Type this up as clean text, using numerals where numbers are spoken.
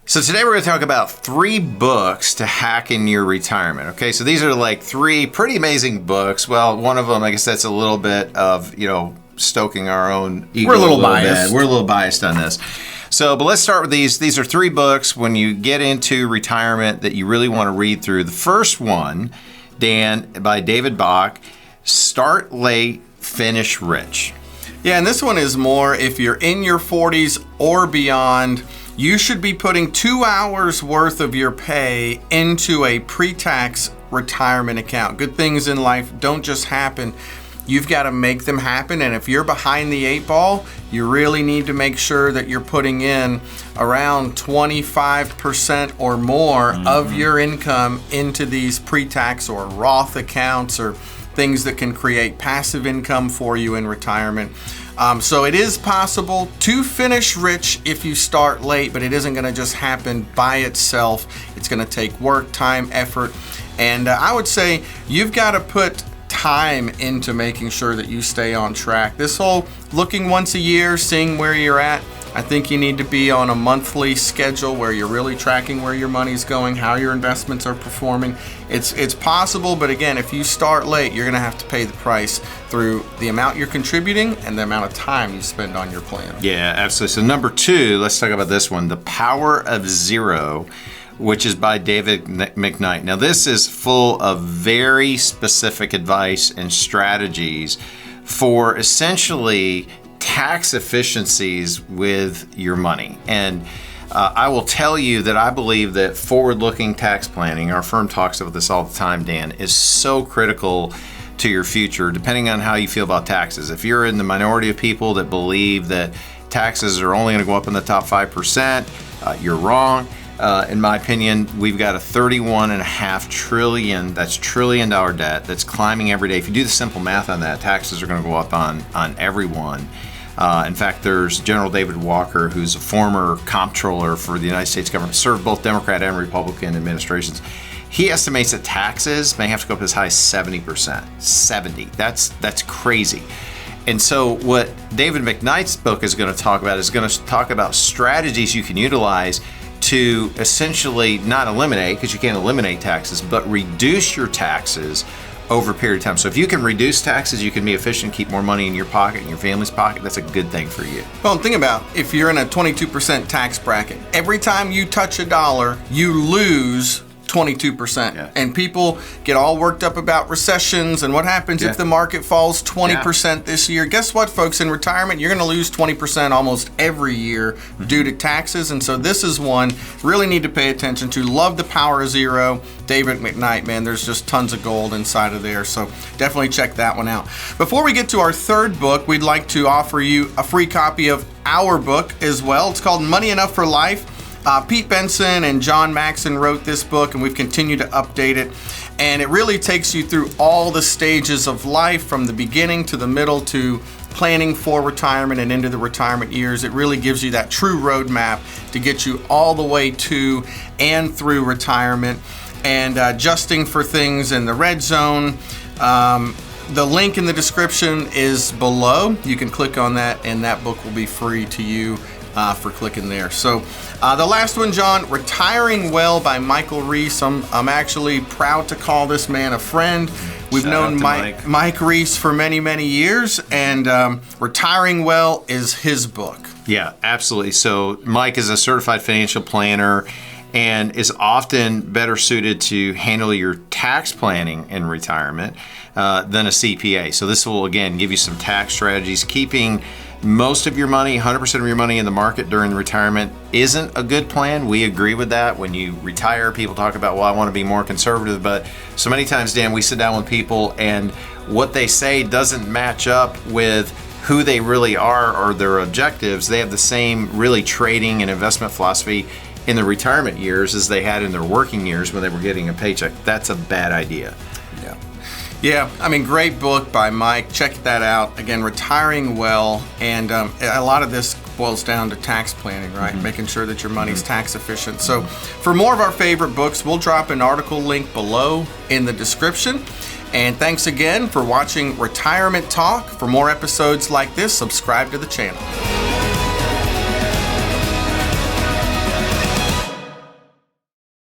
So today we're going to talk about 3 books to hack in your retirement. Okay, so these are like 3 pretty amazing books. Well, one of them, I guess that's a little bit of, stoking our own ego. We're a little biased. We're a little biased on this. So, but let's start with these. These are 3 books when you get into retirement that you really want to read through. The first one, Dan, by David Bach, Start Late, Finish Rich. Yeah, and this one is more if you're in your 40s or beyond. You should be putting 2 hours worth of your pay into a pre-tax retirement account. Good things in life don't just happen. You've got to make them happen. And if you're behind the 8 ball, you really need to make sure that you're putting in around 25% or more of your income into these pre-tax or Roth accounts or things that can create passive income for you in retirement. So it is possible to finish rich if you start late, but it isn't going to just happen by itself. It's going to take work, time, effort, and I would say you've got to put time into making sure that you stay on track. This whole looking once a year, seeing where you're at, I think you need to be on a monthly schedule where you're really tracking where your money's going, how your investments are performing. It's possible, but again, if you start late, you're going to have to pay the price through the amount you're contributing and the amount of time you spend on your plan. Yeah, absolutely. So number 2, let's talk about this one, The Power of Zero, which is by David McKnight. Now, this is full of very specific advice and strategies for essentially tax efficiencies with your money. And I will tell you that I believe that forward-looking tax planning, our firm talks about this all the time, Dan, is so critical to your future, depending on how you feel about taxes. If you're in the minority of people that believe that taxes are only going to go up in the top 5%, you're wrong. In my opinion, we've got a $31.5 trillion, that's trillion dollar debt that's climbing every day. If you do the simple math on that, taxes are going to go up on everyone. In fact, there's General David Walker, who's a former comptroller for the United States government, served both Democrat and Republican administrations. He estimates that taxes may have to go up as high as 70%. 70. That's crazy. And so what David McKnight's book is going to talk about is going to talk about strategies you can utilize to essentially not eliminate, because you can't eliminate taxes, but reduce your taxes over a period of time. So if you can reduce taxes, you can be efficient, keep more money in your pocket and your family's pocket. That's a good thing for you. Well, think about if you're in a 22% tax bracket. Every time you touch $1, you lose 22%. Yeah. And people get all worked up about recessions and what happens if the market falls 20% this year. Guess what, folks? In retirement, you're going to lose 20% almost every year due to taxes. And so this is one really need to pay attention to. Love The Power of Zero. David McKnight, man, there's just tons of gold inside of there. So definitely check that one out. Before we get to our 3rd book, we'd like to offer you a free copy of our book as well. It's called Money Enough for Life. Pete Benson and John Maxon wrote this book, and we've continued to update it. And it really takes you through all the stages of life, from the beginning to the middle to planning for retirement and into the retirement years. It really gives you that true roadmap to get you all the way to and through retirement, and adjusting for things in the red zone. The link in the description is below. You can click on that, and that book will be free to you for clicking there. So the last one, John, Retiring Well by Michael Reese. I'm actually proud to call this man a friend. We've known Mike Reese for many, many years, and Retiring Well is his book. Yeah, absolutely. So Mike is a certified financial planner and is often better suited to handle your tax planning in retirement than a CPA. So this will, again, give you some tax strategies. Keeping most of your money, 100% of your money in the market during retirement isn't a good plan. We agree with that. When you retire, people talk about, well, I want to be more conservative. But so many times, Dan, we sit down with people and what they say doesn't match up with who they really are or their objectives. They have the same really trading and investment philosophy in the retirement years as they had in their working years when they were getting a paycheck. That's a bad idea. Yeah, I mean, great book by Mike. Check that out. Again, Retiring Well. And a lot of this boils down to tax planning, right? Making sure that your money's tax efficient. So for more of our favorite books, we'll drop an article link below in the description. And thanks again for watching Retirement Talk. For more episodes like this, subscribe to the channel.